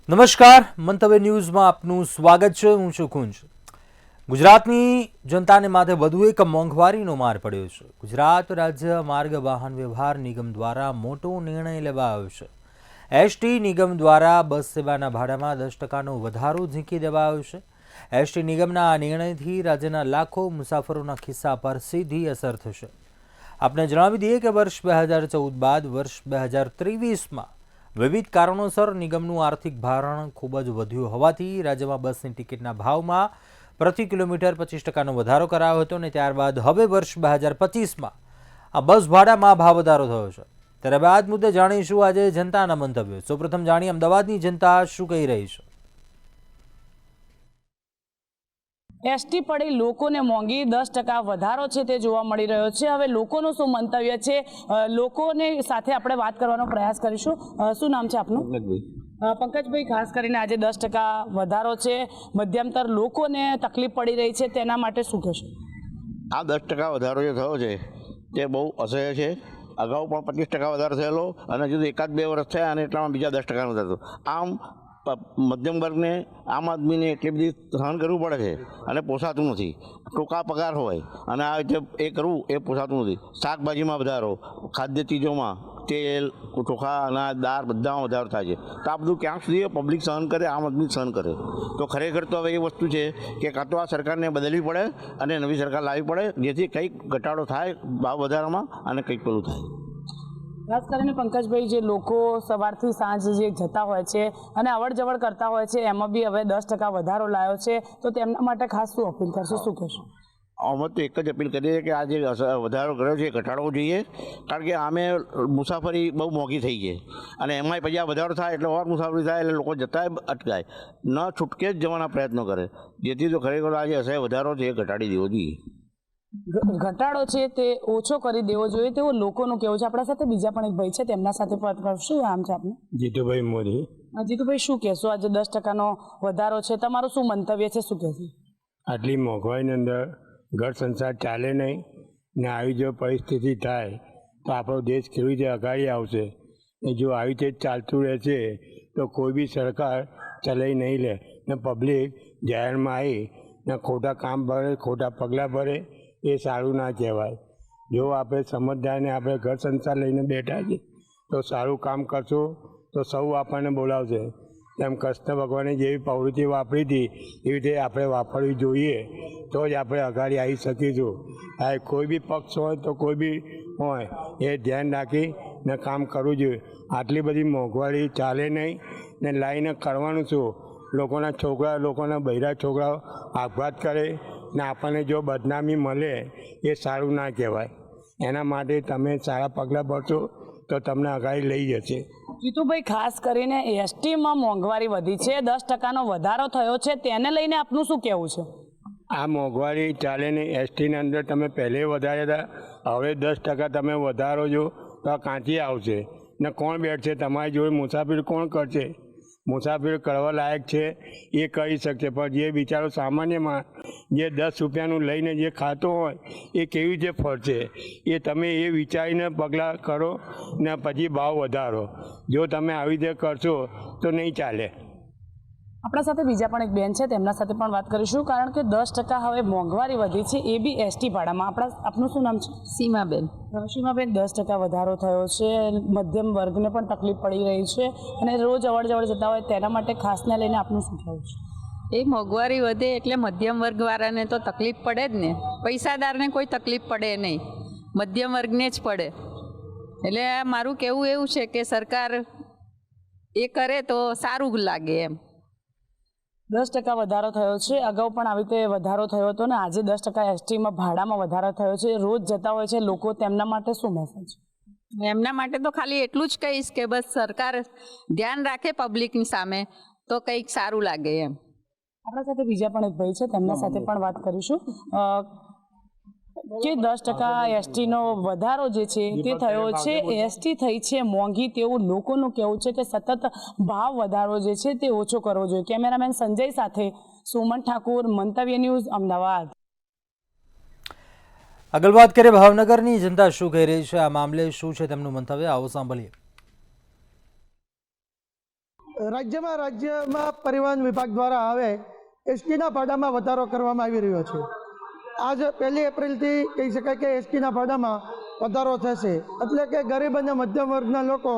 નમસ્કાર, મંતવ્ય ન્યૂઝમાં આપનું સ્વાગત છે. હું છું કુંજ. ગુજરાતની જનતાને માથે વધુ એક મોંઘવારીનો માર પડ્યો છે. ગુજરાત રાજ્ય માર્ગ વાહન વ્યવહાર નિગમ દ્વારા મોટો નિર્ણય લેવાયો છે. એસટી નિગમ દ્વારા બસ સેવાના ભાડામાં 10%નો વધારો ઝીંકી દેવાયો છે. એસટી નિગમના આ નિર્ણયથી રાજ્યના લાખો મુસાફરોના ખિસ્સા પર સીધી અસર થશે. આપને જણાવી દઈએ કે વર્ષ 2014 બાદ વર્ષ 2023માં વિવિધ કારણોસર નિગમનું આર્થિક ભારણ ખૂબ જ વધ્યું હોવાથી રાજ્યમાં બસની ટિકિટના ભાવમાં પ્રતિ કિલોમીટર 25%નો વધારો કરાયો હતો અને ત્યારબાદ હવે વર્ષ 2025માં આ બસ ભાડામાં ભાવ વધારો થયો છે. ત્યારે હવે આ મુદ્દે જાણીશું આજે જનતાના મંતવ્યો. સૌપ્રથમ જાણીએ અમદાવાદની જનતા શું કહી રહી છે. એસટી પડી લોકોને મોંઘી 10% વધારો છે તે જોવા મળી રહ્યો છે. હવે લોકોનું શું મંતવ્ય છે, લોકોને સાથે આપણે વાત કરવાનો પ્રયાસ કરીશું. શું નામ છે આપનું? પંકજભાઈ, ખાસ કરીને આજે 10% વધારો છે, મધ્યમતર લોકોને તકલીફ પડી રહી છે, તેના માટે શું કહેશો? આ 10% વધારો જે થયો છે તે બહુ અસહ્ય છે. અગાઉ પણ 25% વધારો થયેલો અને હજુ 1-2 વર્ષ થયા અને એટલામાં બીજા 10% વધારો. આમ મધ્યમ વર્ગને, આમ આદમીને એટલી બધી સહન કરવું પડે છે અને પોસાતું નથી. ટૂંકા પગાર હોય અને આ રીતે એ કરવું એ પોસાતું નથી. શાકભાજીમાં વધારો, ખાદ્ય ચીજોમાં તેલ, ચોખા, અનાજ, દાળ બધામાં વધારો થાય છે. તો આ બધું ક્યાં સુધી પબ્લિક સહન કરે, આમ આદમી સહન કરે? તો ખરેખર તો હવે એ વસ્તુ છે કે કાં તો આ સરકારને બદલવી પડે અને નવી સરકાર લાવવી પડે, જેથી કંઈક ઘટાડો થાય ભાવ વધારામાં અને કંઈક પેલું થાય. ખાસ કરીને પંકજભાઈ, જે લોકો સવારથી સાંજ જે જતા હોય છે અને અવર જવર કરતા હોય છે, એમાં બી હવે 10% વધારો લાવ્યો છે, તો તેમના માટે ખાસ શું અપીલ કરશો, શું કહેશો? અમે તો એક જ અપીલ કરીએ કે આ જે વધારો કર્યો છે એ ઘટાડવો જોઈએ. કારણ કે આમે મુસાફરી બહુ મોંઘી થઈ છે અને એમાંય પછી આ વધારો થાય એટલે ઓર મુસાફરી થાય એટલે લોકો જતા અટકાય, ન છૂટકે જ જવાના પ્રયત્નો કરે. જેથી તો ખરેખર આ જે અસહ્ય વધારો છે એ ઘટાડી દેવો જોઈએ. ઘટાડો છે તે ઓછો કરી દેવો જોઈએ તેવું લોકોનું કહેવું છે. આપણા સાથે બીજા પણ એક ભાઈ છે, તેમના સાથે વાત કરશું. આમ છે આપનું? જીતુભાઈ મોદી. જીતુભાઈ, શું કહેશો? આજે 10%નો વધારો છે, તમારું શું મંતવ્ય છે, શું કહેશો? આટલી મોંઘવારીની અંદર ઘર સંસાર ચાલે નહીં ને આવી જો પરિસ્થિતિ થાય તો આપણો દેશ કેવી રીતે અગાડી આવશે? ને જો આવી રીતે જ ચાલતું રહેશે તો કોઈ બી સરકાર ચલાવી નહીં લે ને પબ્લિક જાહેરમાં આવી ને ખોટા કામ ભરે, ખોટા પગલાં ભરે, એ સારું ના કહેવાય. જો આપણે સમજદારને આપણે ઘર સંસાર લઈને બેઠા છીએ તો સારું કામ કરશો તો સૌ આપણને બોલાવશે. તેમ કૃષ્ણ ભગવાને જેવી પ્રવૃત્તિ વાપરી હતી એવી રીતે આપણે વાપરવી જોઈએ, તો જ આપણે આગળ આવી શકીશું. આ કોઈ બી પક્ષ હોય તો કોઈ બી હોય એ ધ્યાન રાખીને કામ કરવું જોઈએ. આટલી બધી મોંઘવારી ચાલે નહીં ને લાવીને કરવાનું શું? લોકોના છોકરા, લોકોના બૈરા છોકરાઓ આપઘાત કરે ને આપણને જો બદનામી મળે એ સારું ના કહેવાય. એના માટે તમે સારા પગલાં ભરશો તો તમને આગળ લઈ જશે. જીતુભાઈ, ખાસ કરીને એસટીમાં મોંઘવારી વધી છે, 10%નો વધારો થયો છે, તેને લઈને આપનું શું કહેવું છે? આ મોંઘવારી ચાલે નહીં. એસટીની અંદર તમે પહેલે વધાર્યા હતા, હવે 10% તમે વધારો જો તો આ કાંચી આવશે ને કોણ બેઠશે તમારી જોડે? મુસાફરી કોણ કરશે? મુસાફરી કરવા લાયક છે એ કરી શકશે, પણ જે બિચારો સામાન્યમાં જે 10 રૂપિયાનું લઈને જે ખાતો હોય એ કેવી રીતે ફરશે? એ તમે એ વિચારીને પગલાં કરો ને પછી ભાવ વધારો. જો તમે આવી રીતે કરશો તો નહીં ચાલે. આપણા સાથે બીજા પણ એક બેન છે, તેમના સાથે પણ વાત કરીશું. કારણ કે 10% હવે મોંઘવારી વધી છે, એ બી એસટી ભાડામાં. આપનું શું નામ છે? સીમાબેન. સીમાબેન, 10% વધારો થયો છે, મધ્યમ વર્ગને પણ તકલીફ પડી રહી છે અને રોજ અવર જવર જતા હોય તેના માટે ખાસને લઈને આપનું શું કહેવું છે? એ મોંઘવારી વધે એટલે મધ્યમ વર્ગવાળાને તો તકલીફ પડે જ ને. પૈસાદારને કોઈ તકલીફ પડે નહીં, મધ્યમ વર્ગને જ પડે. એટલે મારું કહેવું એવું છે કે સરકાર એ કરે તો સારું લાગે એમ. 10% વધારો થયો છે, અગાઉ પણ આવી રીતે વધારો થયો હતો ને આજે 10% એસટીમાં ભાડામાં વધારો થયો છે. રોજ જતા હોય છે લોકો, તેમના માટે શું મેસેજ? એમના માટે તો ખાલી એટલું જ કહીશ કે બસ સરકાર ધ્યાન રાખે પબ્લિકની સામે તો કંઈક સારું લાગે એમ. આપણા સાથે બીજા પણ એક ભાઈ છે, તેમના સાથે પણ વાત કરીશું કે 10% એસટીનો વધારો જે છે તે થયો છે. એસટી થઈ છે મોંઘી, તેવું લોકોનું કહેવું છે કે સતત ભાવ વધારો જે છે તે ઓછો કરવો જોઈએ. કેમેરામેન સંજય સાથે સુમન ઠાકુર, મંતવ્ય ન્યૂઝ, અમદાવાદ. આગળ વાત કરીએ ભાવનગરની જનતા શું કહી રહી છે, આ મામલે શું છે તેમનું મંતવ્ય, આવો સાંભળીએ. રાજ્યમાં પરિવહન વિભાગ દ્વારા હવે એસટીના ભાડામાં વધારો કરવામાં આવી રહ્યો છે. આજ 1 એપ્રિલથી કહી શકાય કે એસટીના ભાડામાં વધારો થશે, એટલે કે ગરીબ અને મધ્યમ વર્ગના લોકો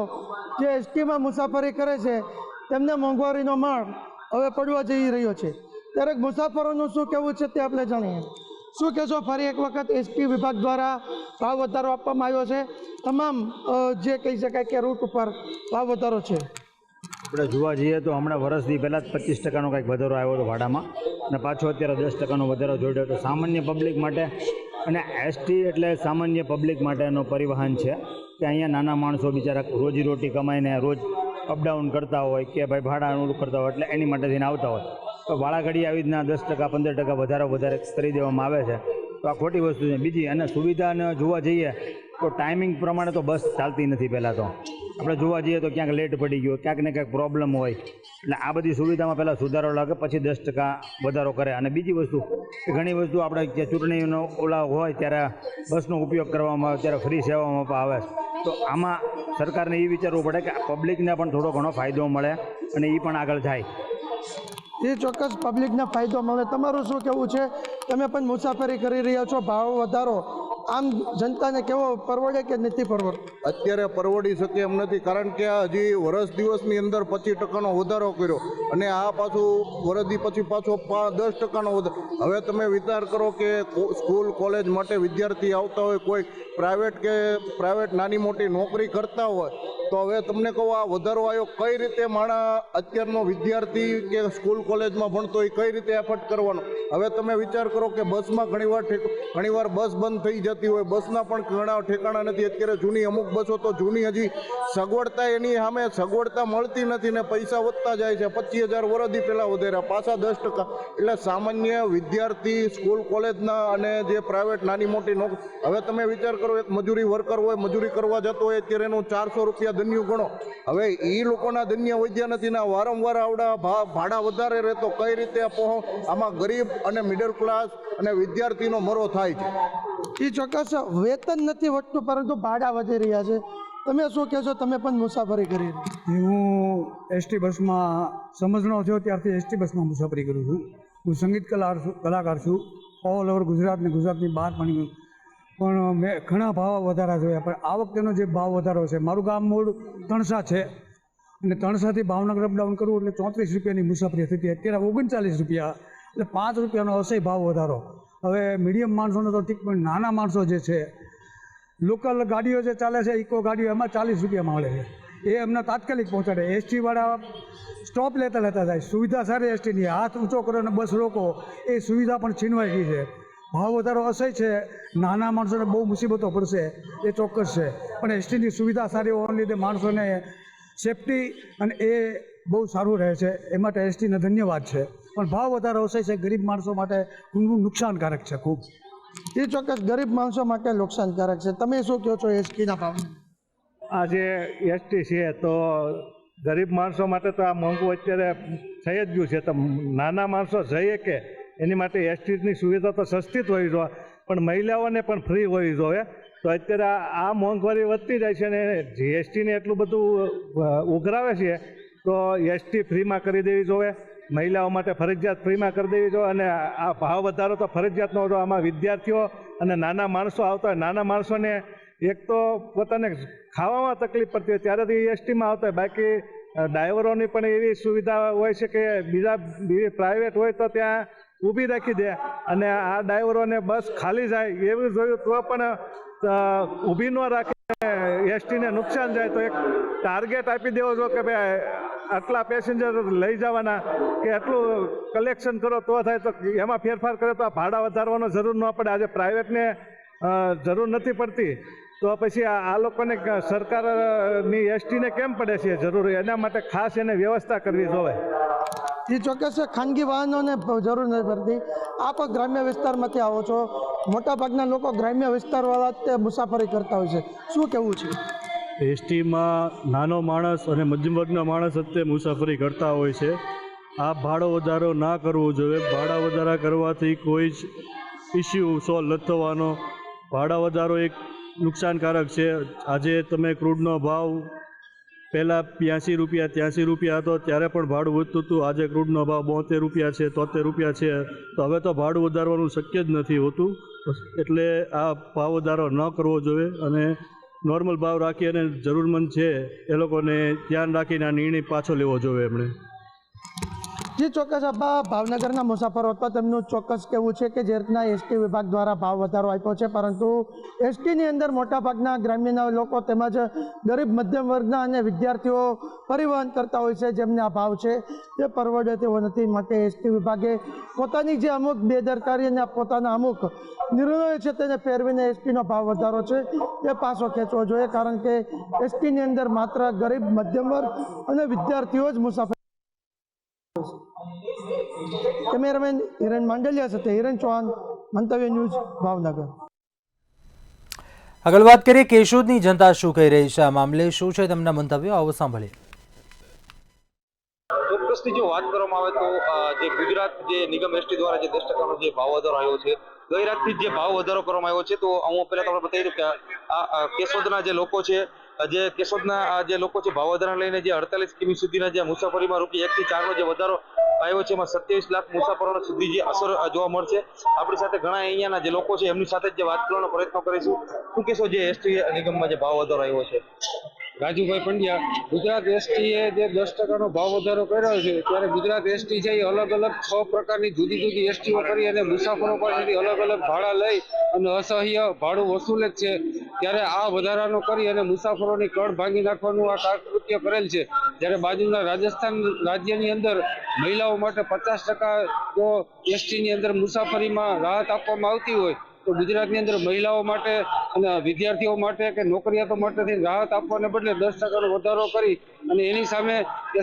જે એસટીમાં મુસાફરી કરે છે તેમને મોંઘવારીનો માર હવે પડવા જઈ રહ્યો છે. ત્યારે મુસાફરોનું શું કહેવું છે તે આપણે જાણીએ. શું કહેશો, ફરી એક વખત એસટી વિભાગ દ્વારા ભાવ વધારો આપવામાં આવ્યો છે, તમામ જે કહી શકાય કે રૂટ ઉપર ભાવ વધારો છે? આપણે જોવા જઈએ તો હમણાં વર્ષથી પહેલાં જ 25% કંઈક વધારો આવ્યો હતો ભાડામાં, અને પાછો અત્યારે 10% વધારો જોડ્યો હતો સામાન્ય પબ્લિક માટે. અને એસટી એટલે સામાન્ય પબ્લિક માટેનો પરિવહન છે કે અહીંયા નાના માણસો બિચારા રોજીરોટી કમાઈને રોજ અપડાઉન કરતા હોય કે ભાઈ ભાડાનું કરતા હોય, એટલે એની માટે થઈને આવતા હોય. તો ભાડાઘડી આવી રીતના 10% 15% વધારે કરી દેવામાં આવે છે, તો આ ખોટી વસ્તુ છે. બીજી અને સુવિધાને જોવા જઈએ તો ટાઈમિંગ પ્રમાણે તો બસ ચાલતી નથી. પહેલાં તો આપણે જોવા જઈએ તો ક્યાંક લેટ પડી ગયો, ક્યાંક ને ક્યાંક પ્રોબ્લેમ હોય, એટલે આ બધી સુવિધામાં પહેલાં સુધારો લાગે, પછી 10% વધારો કરે. અને બીજી વસ્તુ કે ઘણી વસ્તુ આપણે જે ચૂંટણીનો ઓલા હોય ત્યારે બસનો ઉપયોગ કરવામાં આવે, ત્યારે ફ્રી સેવામાં પણ આવે. તો આમાં સરકારને એ વિચારવું પડે કે પબ્લિકને પણ થોડો ઘણો ફાયદો મળે અને એ પણ આગળ જાય. એ ચોક્કસ પબ્લિકને ફાયદો મળે. તમારું શું કહેવું છે? તમે પણ મુસાફરી કરી રહ્યા છો, ભાવ વધારો આમ જનતાને કેવો પરવડે કે નથી પરવડે? અત્યારે પરવડી શકે એમ નથી, કારણ કે આ હજી વર્ષ દિવસની અંદર 25%નો વધારો કર્યો, અને આ પાછું વર્ષથી પછી પાછો 10%નો વધારો. હવે તમે વિચાર કરો કે સ્કૂલ કોલેજ માટે વિદ્યાર્થી આવતા હોય, કોઈ પ્રાઇવેટ નાની મોટી નોકરી કરતા હોય, તો હવે તમને કહું આ વધારો આવ્યો, કઈ રીતે માણસ અત્યારનો વિદ્યાર્થી કે સ્કૂલ કોલેજમાં ભણતો હોય કઈ રીતે એફર્ટ કરવાનો? હવે તમે વિચાર કરો કે બસમાં ઘણીવાર બસ બંધ થઈ જતી હોય, બસના પણ ઘણા ઠેકાણા નથી. અત્યારે જૂની અમુક બસો તો જૂની હજી સગવડતા એની સામે સગવડતા મળતી નથી ને પૈસા વધતા જાય છે. 25,000 વર્ષથી પહેલાં વધાર્યા, પાછા 10%. એટલે સામાન્ય વિદ્યાર્થી સ્કૂલ કોલેજના અને જે પ્રાઇવેટ નાની મોટી નોકરી, હવે તમે વિચાર કરો એક મજૂરી વર્કર હોય, મજૂરી કરવા જતો હોય, અત્યારે એનું 400 રૂપિયા ધન્યું ગણો. હવે એ લોકોના ધન્ય વધ્યા નથી ને વારંવાર આવડા ભાડા વધારે રહેતો કઈ રીતે આમાં ગરીબ અને મિડલ ક્લાસ અને વિદ્યાર્થીનો મરો થાય છે. એ ચોક્કસ વેતન નથી વધતું પરંતુ ભાડા વધી રહ્યા છે. તમે શું કહેશો? તમે પણ મુસાફરી કરી? હું એસટી બસમાં સમજણો થયો ત્યારથી એસટી બસમાં મુસાફરી કરું છું. હું સંગીત કલાકાર છું, ઓલ ઓવર ગુજરાત ને ગુજરાતની બહાર પણ મેં ઘણા ભાવ વધારા જોયા, પણ આ વખતેનો જે ભાવ વધારો છે, મારું ગામ મૂળ તણસા છે અને તણસાથી ભાવનગર અપડાઉન કરવું એટલે 34 રૂપિયાની મુસાફરી થતી, અત્યારે 39 રૂપિયા, એટલે 5 રૂપિયાનો અસહ્ય ભાવ વધારો. હવે મીડિયમ માણસોને તો ઠીક, પણ નાના માણસો જે છે, લોકલ ગાડીઓ જે ચાલે છે, ઇકો ગાડીઓ, એમાં 40 રૂપિયામાં મળે છે, એ એમને તાત્કાલિક પહોંચાડે. એસટીવાળા સ્ટોપ લેતા જાય, સુવિધા સારી એસટીની, હાથ ઊંચો કરો અને બસ રોકો, એ સુવિધા પણ છીનવાઈ ગઈ છે. ભાવ વધારો અસહ્ય છે, નાના માણસોને બહુ મુસીબતો પડશે એ ચોક્કસ છે, પણ એસટીની સુવિધા સારી હોવાને લીધે માણસોને સેફટી અને એ બહુ સારું રહે છે, એ માટે એસટીને ધન્યવાદ છે. પણ ભાવ વધારો અસહ્ય છે, ગરીબ માણસો માટે નુકસાનકારક છે ખૂબ. એ ચોક્કસ ગરીબ માણસો માટે નુકસાનકારક છે. તમે શું કહો છો એસટીના ભાવ? આ જે એસટી છે તો ગરીબ માણસો માટે તો આ મોંઘું અત્યારે થઈ જ ગયું છે, તો નાના માણસો જઈએ કે એની માટે એસટીની સુવિધા તો સસ્તી જ હોવી જોઈએ, પણ મહિલાઓને પણ ફ્રી હોવી જોઈએ. તો અત્યારે આ મોંઘવારી વધતી જાય છે અને જીએસટીને એટલું બધું ઉઘરાવે છે, તો એસટી ફ્રીમાં કરી દેવી જોઈએ, મહિલાઓ માટે ફરજિયાત ફ્રીમાં કરી દેવી જોઈએ. અને આ ભાવ વધારો તો ફરજિયાત ન હોય. આમાં વિદ્યાર્થીઓ અને નાના માણસો આવતા હોય, નાના માણસોને એક તો પોતાને ખાવામાં તકલીફ પડતી હોય ત્યારેથી એસટીમાં આવતા હોય, બાકી ડ્રાઈવરોની પણ એવી સુવિધા હોય છે કે બીજી પ્રાઇવેટ હોય તો ત્યાં ઊભી રાખી દે, અને આ ડ્રાઈવરોને બસ ખાલી જાય એવું જોયું તો પણ ઊભી ન રાખે, એસટીને નુકસાન જાય. તો એક ટાર્ગેટ આપી દેવો જો કે ભાઈ આટલા પેસેન્જર લઈ જવાના કે આટલું કલેક્શન કરો તો થાય, તો એમાં ફેરફાર કરે તો આ ભાડા વધારવાનો જરૂર ન પડે. આજે પ્રાઇવેટને જરૂર નથી પડતી, તો પછી આ લોકોને સરકારની એસટીને કેમ પડે છે જરૂર? એના માટે ખાસ એને વ્યવસ્થા કરવી જોઈએ. એ ચોક્કસ ખાનગી વાહનોને જરૂર નથી પડતી. આપ ગ્રામ્ય વિસ્તારમાંથી આવો છો, મોટાભાગના લોકો ગ્રામ્ય વિસ્તારવાળા તે મુસાફરી કરતા હોય છે, શું કહેવું છે? એસટીમાં નાનો માણસ અને મધ્યમ વર્ગના માણસ અત્યારે મુસાફરી કરતા હોય છે. આ ભાડો વધારો ના કરવો જોઈએ. ભાડા વધારા કરવાથી કોઈ જ ઇસ્યુ સોલ્વ નથી થવાનો. ભાડા વધારો એક નુકસાનકારક છે. આજે તમે ક્રૂડનો ભાવ પહેલાં 82 રૂપિયા 83 રૂપિયા હતો ત્યારે પણ ભાડું વધતું હતું. આજે ક્રૂડનો ભાવ 72 રૂપિયા છે, 73 રૂપિયા છે. તો હવે તો ભાડું વધારવાનું શક્ય જ નથી હોતું. એટલે આ ભાવ વધારો ન કરવો જોઈએ અને નોર્મલ ભાવ રાખી અને જરૂરમંદ છે એ લોકોને ધ્યાન રાખીને આ નિર્ણય પાછો લેવો જોઈએ એમણે. જે ચોક્કસ ભાવનગરના મુસાફરો હતા તેમનું ચોક્કસ કહેવું છે કે જે રીતના એસટી વિભાગ દ્વારા ભાવ વધારો આપ્યો છે, પરંતુ એસટીની અંદર મોટાભાગના ગ્રામ્યના લોકો તેમજ ગરીબ મધ્યમ વર્ગના અને વિદ્યાર્થીઓ પરિવહન કરતા હોય છે, જેમને આ ભાવ છે તે પરવડે તેવો નથી. માટે એસટી વિભાગે પોતાની જે અમુક બેદરકારી અને પોતાના અમુક નિર્ણયો છે તેને ફેરવીને એસટીનો ભાવ વધારો છે તે પાછો ખેંચવો જોઈએ, કારણ કે એસટીની અંદર માત્ર ગરીબ મધ્યમ વર્ગ અને વિદ્યાર્થીઓ જ મુસાફરી. કેમેરામેન હિરેન માંડલિયા સાથે હિરેન ચૌહાણ, મંતવ્ય ન્યૂઝ, ભાવનગર. આગળ વાત કરીએ કેશોદની જનતા શું કહી રહી છે, આ મામલે શું છે તેમના મંતવ્યો, આવો સાંભળીએ. ચોક્કસથી જો વાત કરવામાં આવે તો જે ગુજરાત જે નિગમ એસટી દ્વારા જે 10% જે ભાવ વધારો આવ્યો છે, ગઈ રાતથી જે ભાવ વધારો કરવામાં આવ્યો છે, તો હું પહેલા તમને બતાવી દઉં કે આ કેશોદના જે લોકો છે, જે કેશોદના જે લોકો છે ભાવ વધારા લઈને જે 48 કિમી સુધીના જે મુસાફરીમાં રૂપિયા 1 થી 4 નો જે વધારો આવ્યો છે, એમાં 27 લાખ મુસાફરો સુધી જે અસર જોવા મળશે. આપણી સાથે ઘણા અહીંયાના જે લોકો છે એમની સાથે જે વાત કરવાનો પ્રયત્ન કરીશું. શું કહેશો જે એસટી નિગમમાં જે ભાવ વધારો આવ્યો છે? રાજુભાઈ પંડ્યા. ગુજરાત એસટીએ જે 10% ભાવ વધારો કર્યો છે, ત્યારે ગુજરાત એસટી છે એ અલગ અલગ 6 પ્રકારની જુદી જુદી એસટીઓ કરી અને મુસાફરો પાસેથી અલગ અલગ ભાડા લઈ અને અસહ્ય ભાડું વસૂલે જ છે. ત્યારે આ વધારાનો કરી અને મુસાફરોની કળ ભાંગી નાખવાનું આ કારકૃત્ય કરેલ છે. જ્યારે બાજુના રાજસ્થાન રાજ્યની અંદર મહિલાઓ માટે 50% જો એસટીની અંદર મુસાફરીમાં રાહત આપવામાં આવતી હોય, તો ગુજરાતની અંદર મહિલાઓ માટે અને વિદ્યાર્થીઓ માટે કે નોકરિયાતો માટેથી રાહત આપવાને બદલે 10%નો વધારો કરી અને એની સામે જે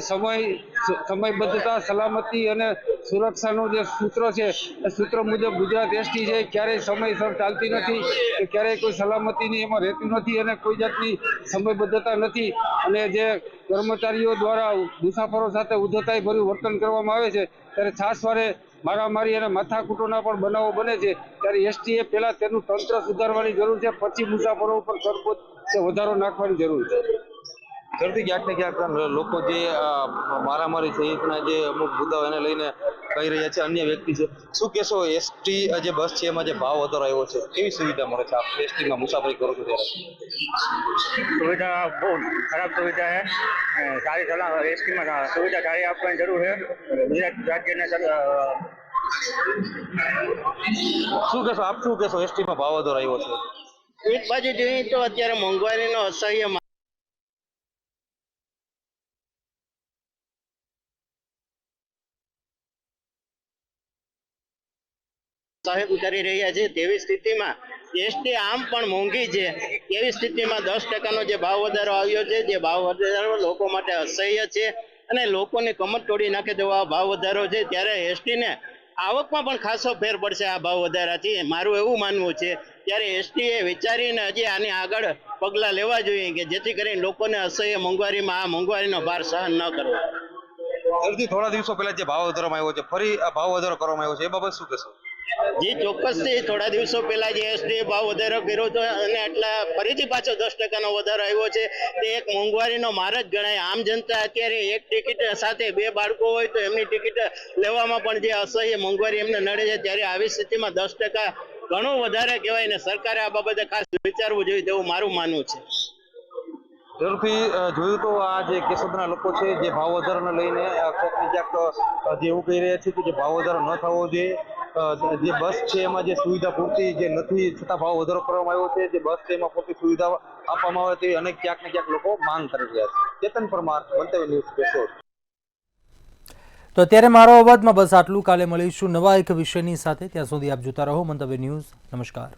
સમયબદ્ધતા, સલામતી અને સુરક્ષાનું જે સૂત્ર છે એ સૂત્ર મુજબ ગુજરાત એસટી છે ક્યારેય સમયસર ચાલતી નથી કે ક્યારેય કોઈ સલામતીની એમાં રહેતી નથી અને કોઈ જાતની સમયબદ્ધતા નથી. અને જે કર્મચારીઓ દ્વારા મુસાફરો સાથે ઉદ્ધતાઈ ભર્યું વર્તન કરવામાં આવે છે, ત્યારે છાસવારે મારામારી અને માથાકૂટોના પણ બનાવો બને છે. ત્યારે એસટીએ પહેલા તેનું તંત્ર સુધારવાની જરૂર છે, પછી મુસાફરો ઉપર કરબોજ વધારો નાખવાની જરૂર છે. જરૂરથી ક્યાંક ને ક્યાંક લોકો જે મારામારી સહિતના જે અમુક મુદ્દાઓ એને લઈને કહી રહ્યા છે, અન્ય વ્યક્તિ છે. શું કહેશો એસટી જે બસ છે એમાં જે ભાવ વધારો આવ્યો છે, કેવી સુવિધા મળે છે? આપ એસટીમાં મુસાફરી કરો છો ત્યારે? સુવિધા બહુ ખરાબ સુવિધા છે. સારી એસટીમાં સુવિધા સારી આપવાની જરૂર છે. ગુજરાત રાજ્યને શું કહેશો આપ, શું કહેશો એસટીમાં ભાવ વધારો આવ્યો છે? એક બાજુ જોઈએ તો અત્યારે મોંઘવારીનો અસહ્ય સાહેબ કરી રહ્યા છે, તેવી સ્થિતિમાં એસટી આમ પણ મોંઘી છે. એવી સ્થિતિમાં 10%નો જે ભાવ વધારો આવ્યો છે, જે ભાવ વધારો લોકો માટે અસહ્ય છે અને લોકોની કમર તોડી નાખે તેવો આ ભાવ વધારો છે. ત્યારે એસટીને આવકમાં પણ ખાસો ફેર પડશે આ ભાવ વધારાથી, મારું એવું માનવું છે. ત્યારે એસટીએ વિચારીને હજી આની આગળ પગલાં લેવા જોઈએ કે જેથી કરીને લોકોને અસહ્ય મોંઘવારીમાં આ મોંઘવારીનો ભાર સહન ન કરવો. થોડા દિવસો પહેલા જે ભાવ વધારવામાં આવ્યો છે, ફરી આ ભાવ વધારો કરવામાં આવ્યો છે, એ બાબત શું કહેશો? જે ચોક્કસથી થોડા દિવસો પહેલા જે એસટીએ ભાવ વધારો કર્યો હતો અને એટલા ફરીથી પાછો 10%નો વધારો આવ્યો છે, તે એક મોંઘવારીનો માર જ ગણાય. આમ જનતા અત્યારે એક ટિકિટ સાથે 2 બાળકો હોય તો એમની ટિકિટ લેવામાં પણ જે અસહ્ય મોંઘવારી એમને નડે છે. ત્યારે આવી સ્થિતિમાં 10% ઘણું વધારે કહેવાય ને સરકારે આ બાબતે ખાસ વિચારવું જોઈએ તેવું મારું માનવું છે. જરૂરથી જોયું તો આ જે કેશોદના લોકો છે જે ભાવ વધારાને લઈને ક્યાંક જે એવું કહી રહ્યા છે કે જે ભાવ વધારો ન થવો જોઈએ, જે બસ છે એમાં જે સુવિધા પૂરતી જે નથી છતાં ભાવ વધારો કરવામાં આવ્યો છે, જે બસ છે એમાં પૂરતી સુવિધા આપવામાં આવે તેવી અને ક્યાંક ને ક્યાંક લોકો માંગ કરી રહ્યા છે. ચેતન પરમાર, મંતવ્ય ન્યૂઝ, કેશોદ. તો અત્યારે મારો અવાજમાં બસ આટલું. કાલે મળીશું નવા એક વિષયની સાથે. ત્યાં સુધી આપ જોતા રહો મંતવ્ય ન્યૂઝ. નમસ્કાર.